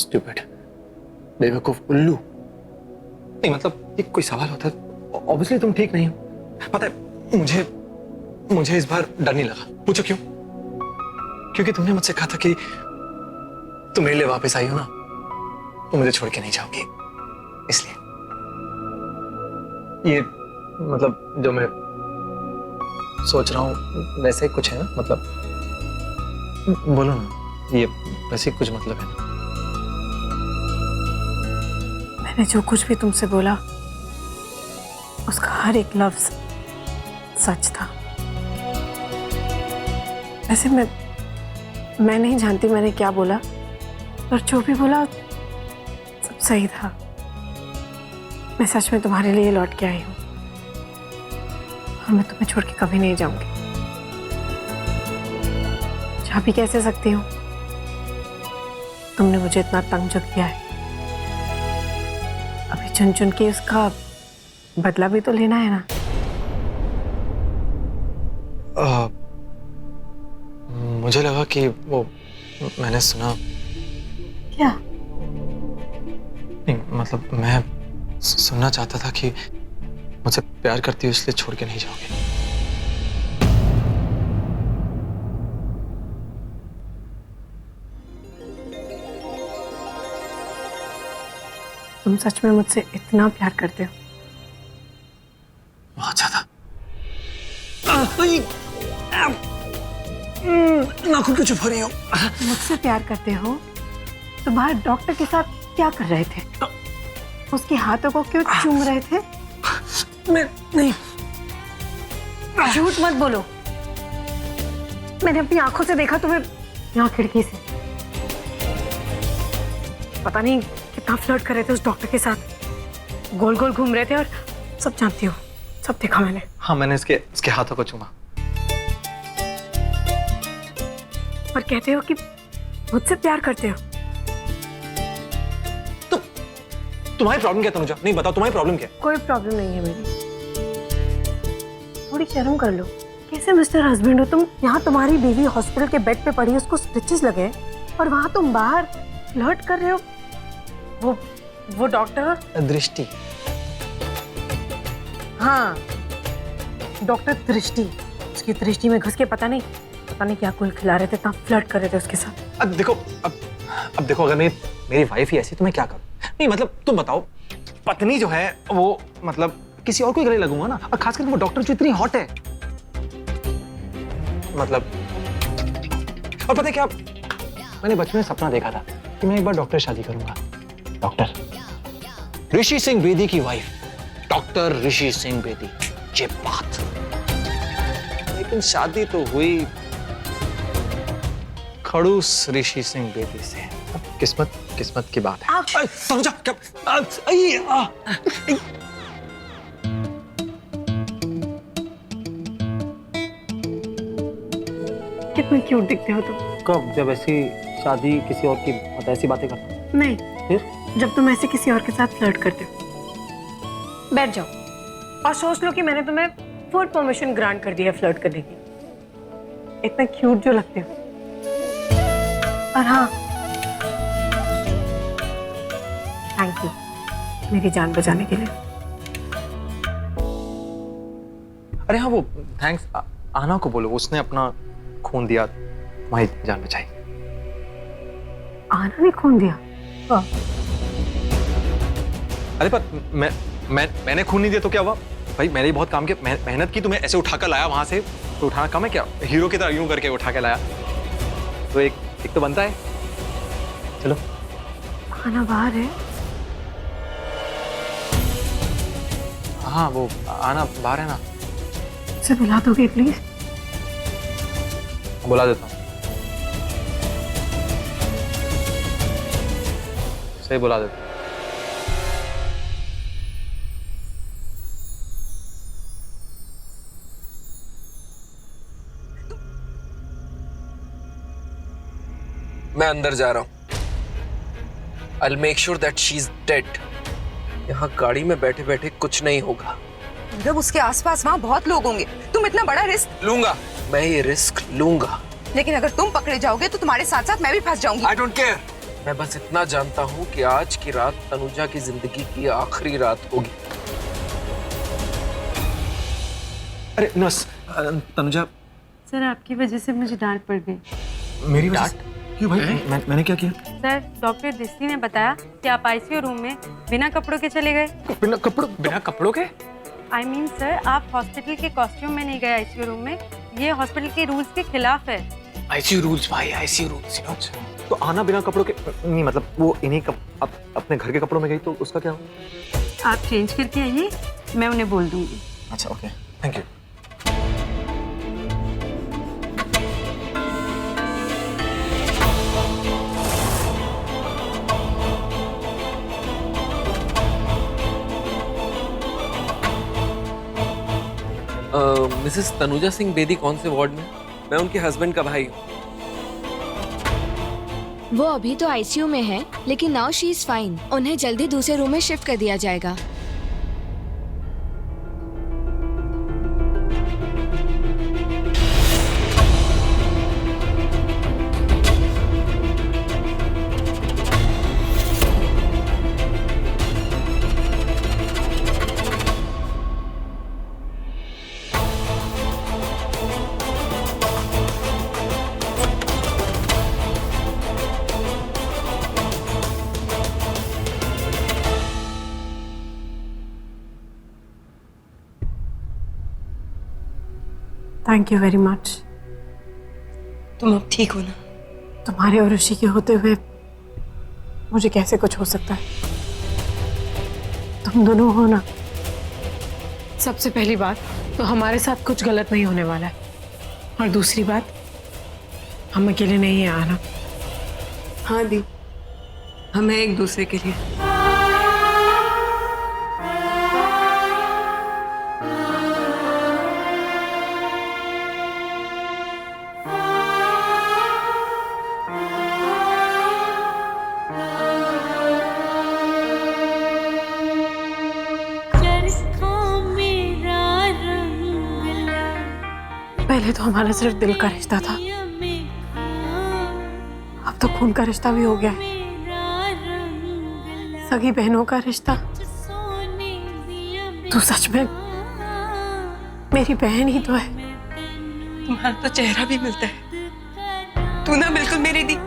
Stupid, बेवकूफ, उल्लू। नहीं मतलब ये कोई सवाल होता है? ऑब्वियसली तुम ठीक नहीं हो। पता है मुझे इस बार डर नहीं लगा। पूछो क्यों? क्योंकि तुमने मुझसे कहा था कि तुम मेरे लिए वापस आई हो ना, तो मुझे छोड़ के नहीं जाओगी, इसलिए। ये मतलब जो मैं सोच रहा हूं वैसे ही कुछ है ना? मतलब बोलो ना, ये वैसे ही कुछ मतलब है ना? मैंने जो कुछ भी तुमसे बोला उसका हर एक लफ्ज सच था। वैसे मैं नहीं जानती मैंने क्या बोला, पर जो भी बोला सब सही था। मैं सच में तुम्हारे लिए लौट के आई हूँ और मैं तुम्हें छोड़ के कभी नहीं जाऊंगी। जा भी कैसे सकती हूँ? तुमने मुझे इतना तंग जो किया है, अभी चुन चुन के उसका बदला भी तो लेना है ना। मुझे लगा कि वो मैंने सुना। क्या? नहीं मतलब मैं सुनना चाहता था कि मुझसे प्यार करती हो इसलिए छोड़ के नहीं जाओगे। तुम सच में मुझसे इतना प्यार करते हो? बहुत ज्यादा। नाखून क्यों चुभ रही हो? मुझसे प्यार करते हो तो बाहर डॉक्टर के साथ क्या कर रहे थे? उसके हाथों को क्यों चूम रहे थे? मैं नहीं। झूठ मत बोलो। मैंने अपनी आंखों से देखा तुम्हें यहाँ खिड़की से। पता नहीं कितना फ्लर्ट कर रहे थे उस डॉक्टर के साथ, गोल गोल घूम रहे थे, और सब जानती हो, सब देखा मैंने। हाँ मैंने इसके हाथों को चूमा। और कहते हो कि मुझसे प्यार करते हो। तो तुम्हारी प्रॉब्लम क्या तनुजा? नहीं बताओ तुम्हारी प्रॉब्लम क्या है? कोई प्रॉब्लम नहीं है मेरी। थोड़ी शर्म कर लो। कैसे मिस्टर हस्बैंड हो तुम? यहाँ तुम्हारी बीवी हॉस्पिटल के बेड पे पड़ी है, उसको स्टिचेस लगे, और वहां तुम बाहर फ्लर्ट कर रहे हो। वो डॉक्टर दृष्टि। हाँ, डॉक्टर दृष्टि। उसकी दृष्टि में घुस के पता नहीं क्या कुल खिला रहे थे, इतना फ्लर्ट कर रहे थे उसके साथ। अब देखो अगर मेरी वाइफ ही ऐसी तो मैं क्या करूं? नहीं मतलब तुम बताओ, पत्नी जो है वो मतलब किसी और को गले लगूंगा ना, और खासकर वो डॉक्टर जो इतनी हॉट है। मतलब और पता है क्या, मैंने बचपन में सपना देखा था कि मैं एक बार डॉक्टर शादी करूंगा। डॉक्टर ऋषि सिंह बेदी की वाइफ, डॉक्टर ऋषि सिंह बेदी। ये बात, लेकिन शादी तो हुई खड़ूस ऋषि सिंह बेदी से। अब किस्मत की बात है। तनुजा क्या? कितने क्यूट दिखते हो तुम। कब? जब ऐसी शादी किसी और की मतलब ऐसी बातें करता हूँ? नहीं, फिर जब तुम ऐसे किसी और के साथ फ्लर्ट करते हो। बैठ जाओ और सोच लो कि मैंने तुम्हें फुल परमिशन ग्रांट कर दिया फ्लर्ट करने की। इतना क्यूट जो लगते हो। और हाँ, थैंक यू मेरी जान बचाने के लिए। अरे हाँ वो थैंक्स आना को बोलो, उसने अपना खून दिया, तुम्हारी जान बचाई। आना ने खून दिया? हाँ। अरे पर मैंने खून नहीं दिया तो क्या हुआ भाई? मैंने बहुत काम किया, मेहनत की, तुम्हें ऐसे उठाकर लाया वहां से, तो उठाना कम है क्या? हीरो की तरह यूं करके उठा के लाया, तो एक तो बनता है। चलो आना बाहर है। हाँ वो आना बाहर है ना। उसे बुला दोगे प्लीज? बुला देता हूँ, सही बुला देता हूँ। मैं अंदर जा रहा हूं। I'll make sure that she's dead. यहाँ गाड़ी में बैठे बैठे कुछ नहीं होगा। जब उसके आसपास वहाँ बहुत लोग होंगे, तुम इतना बड़ा रिस्क लूंगा, मैं ये रिस्क लूंगा। लेकिन अगर तुम पकड़े जाओगे तो तुम्हारे साथ साथ मैं भी फंस जाऊंगी। I don't care. मैं बस इतना जानता हूँ कि आज की रात तनुजा की जिंदगी की आखिरी रात होगी। अरे नर्स, तनुजा। सर आपकी वजह से मुझे डांट पड़ गई। मेरी वजह से? क्यों भाई? मैंने क्या किया? सर डॉक्टर दृष्टि ने बताया कि आप आईसीयू रूम में बिना कपड़ों के चले गए। बिना कपड़ों के? आई मीन सर आप हॉस्पिटल के कॉस्ट्यूम में नहीं गए आईसीयू रूम में, ये हॉस्पिटल के रूल्स के खिलाफ है। आईसीयू रूल्स भाई, आईसीयू रूल्स। तो आना बिना कपड़ों के नहीं, मतलब वो इन्हीं अपने घर के कपड़ों में गई तो उसका क्या हुआ? आप चेंज करके आइए, मैं उन्हें बोल दूंगी। अच्छा okay, thank you. Mrs Tanuja Singh Bedi कौन से वार्ड में? मैं उनके हस्बैंड का भाई हूँ। वो अभी तो आईसीयू में है, लेकिन नाउ शी इज फाइन। उन्हें जल्दी दूसरे रूम में शिफ्ट कर दिया जाएगा। Thank you very much. तुम अब ठीक हो ना? तुम्हारे और ऋषि के होते हुए मुझे कैसे कुछ हो सकता है? तुम दोनों हो ना। सबसे पहली बात तो हमारे साथ कुछ गलत नहीं होने वाला है, और दूसरी बात हम अकेले नहीं है आना। हाँ दी, हम हैं एक दूसरे के लिए। पहले तो हमारा सिर्फ दिल का रिश्ता था, अब तो खून का रिश्ता भी हो गया है। सगी बहनों का रिश्ता। तू सच में मेरी बहन ही तो है। तुम्हारा तो चेहरा भी मिलता है। तू ना बिल्कुल मेरी दी।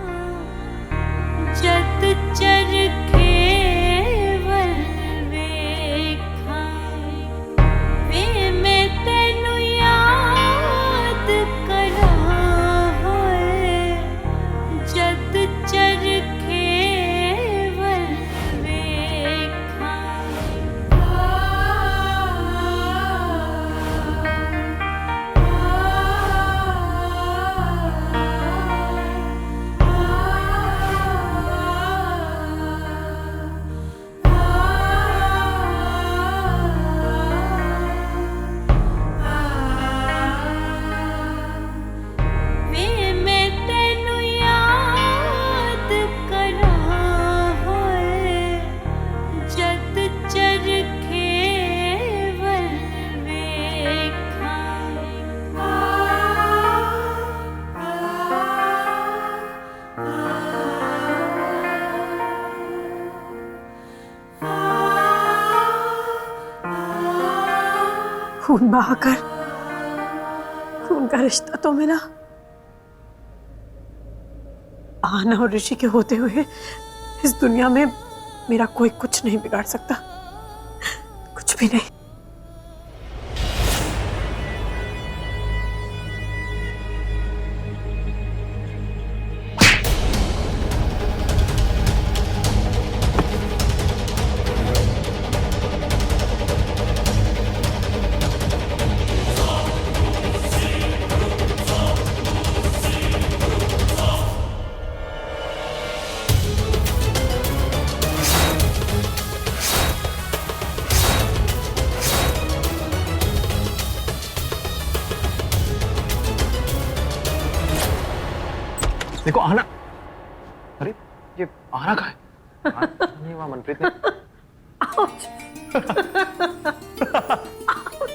खून बहाकर खून का रिश्ता तो मिला। आना और ऋषि के होते हुए इस दुनिया में मेरा कोई कुछ नहीं बिगाड़ सकता, कुछ भी नहीं। देखो आना। अरे ये आना कहाँ है? नहीं वहाँ मनप्रीत ने।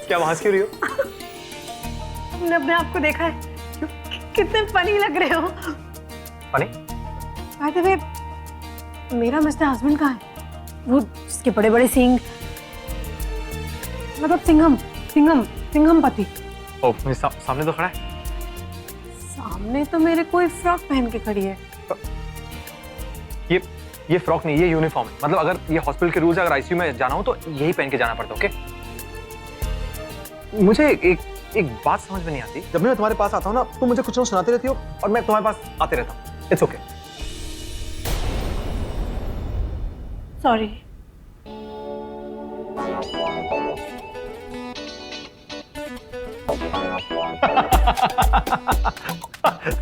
क्या हंस क्यों रही हो? तुमने अपने आप को देखा है? कितने फनी लग रहे हो। फनी? बाय द वे, मेरा मिस्टर हस्बैंड कहाँ है? वो जिसके बड़े बड़े सींग, मतलब सिंघम पति। ओ, मेरे सामने तो खड़ा है। सामने तो मेरे कोई फ्रॉक पहन के खड़ी है। ये फ्रॉक नहीं, ये यूनिफॉर्म है। मतलब अगर ये हॉस्पिटल के रूल्स, अगर आईसीयू में जाना हो तो यही पहन के जाना पड़ता है। ओके, मुझे एक बात समझ में नहीं आती। जब मैं तुम्हारे पास आता हूँ ना, तुम मुझे कुछ ना सुनाती रहती हो और मैं तुम्हारे पास आते रहता हूँ। It's okay. सॉरी।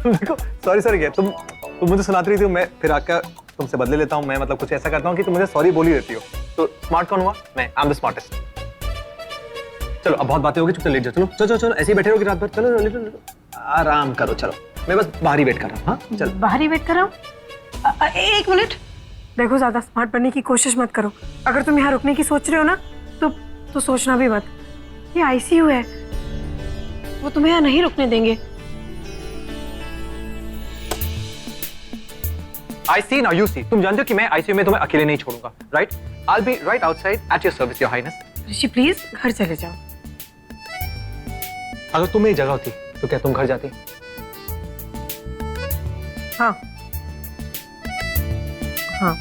देखो, सॉरी क्या तुम मुझे सुनाती रही थी, मैं फिर आकर तुमसे बदले लेता हूँ। मैं मतलब कुछ ऐसा करता हूँ कि तुम मुझे सॉरी बोली रहती हो। तो स्मार्ट कौन हुआ? मैं। I am the smartest. चलो, अब बहुत बातें होगी, चुपचाप लेट जाओ। चलो ऐसे ही बैठे रहोगे रात भर? चलो लेटो, आराम करो। चलो, मैं बस बाहर ही वेट कर रहा हूँ। हाँ चलो। बाहर ही वेट कर रहा हूँ? एक मिनट। देखो, ज्यादा स्मार्ट बनने की कोशिश मत करो। अगर तुम यहाँ रुकने की सोच रहे हो ना, तो सोचना भी मत। ये आईसीयू है, वो तुम्हें यहाँ नहीं रुकने देंगे। I see, now you see. तुम जानते हो कि मैं आईसीयू में तुम्हें अकेले नहीं छोड़ूंगा, right? I'll be right outside at your service, your highness. Rishi please घर चले जाओ। अगर तुम मेरी जगह होती तो क्या तुम घर जाती? हाँ हाँ।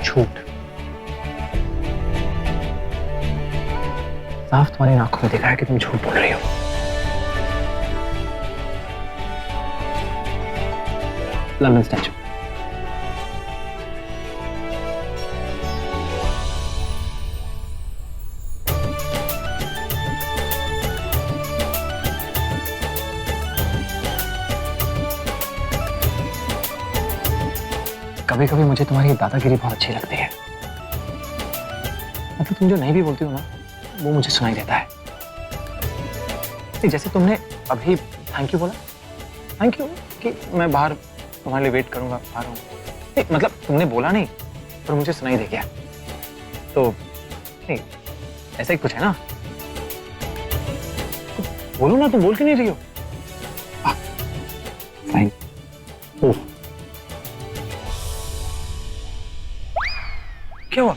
झूठ। साफ तुम्हारी आंखों में दिखा है कि तुम झूठ बोल रही हो। London statue. कभी कभी मुझे तुम्हारी दादागिरी बहुत अच्छी लगती है। मतलब तुम जो नहीं भी बोलती हो ना, वो मुझे सुनाई देता है। जैसे तुमने अभी थैंक यू बोला, थैंक यू कि मैं बाहर तुम्हारे लिए वेट करूंगा, आ रहा हूँ। मतलब तुमने बोला नहीं, पर मुझे सुनाई दे गया। तो नहीं, ऐसा ही कुछ है ना? बोलो ना, तुम बोल क्यों नहीं रही हो? फाइन। ओह, क्या हुआ?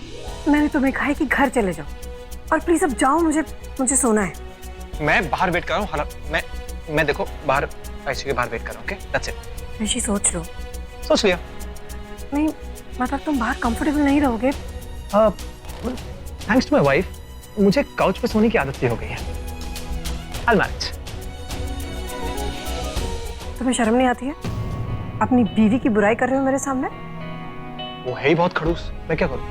मैंने तुम्हें कहा है कि घर चले जाओ, और प्लीज अब जाओ, मुझे सोना है। मैं बाहर वेट कर रहा हूँ। हालांकि मैं देखो बाहर आईसीयू के बाहर वेट कर रहा हूँ। Okay, that's it. ऋषि सोच लो। सोच लिया। नहीं, मतलब तुम बाहर कंफर्टेबल नहीं रहोगे। थैंक्स टू माय वाइफ, मुझे काउच पे सोने की आदत सी हो गई है। I'll manage। तुम्हें शर्म नहीं आती है? अपनी बीवी की बुराई कर रहे हो मेरे सामने। वो है ही बहुत खड़ूस, मैं क्या करूं?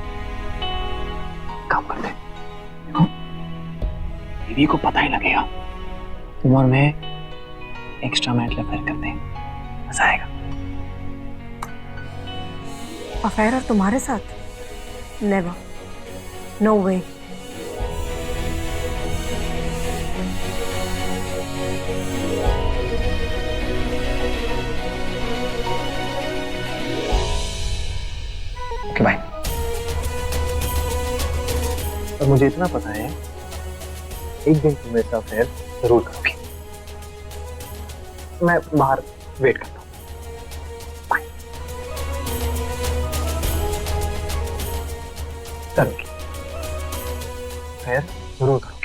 काम करते हैं। देखो, बीवी को पता ही लगेगा। तुम और मैं एक्स्ट्रा मैच अफेयर करते हैं, मजा आएगा। अफेयर और तुम्हारे साथ? Never, no way. Okay bye. और मुझे इतना पता है, एक दिन तुम मेरे साथ अफेयर जरूर करोगी। मैं बाहर वेट करता हूँ। बाय। करोगी, अफेयर जरूर करो।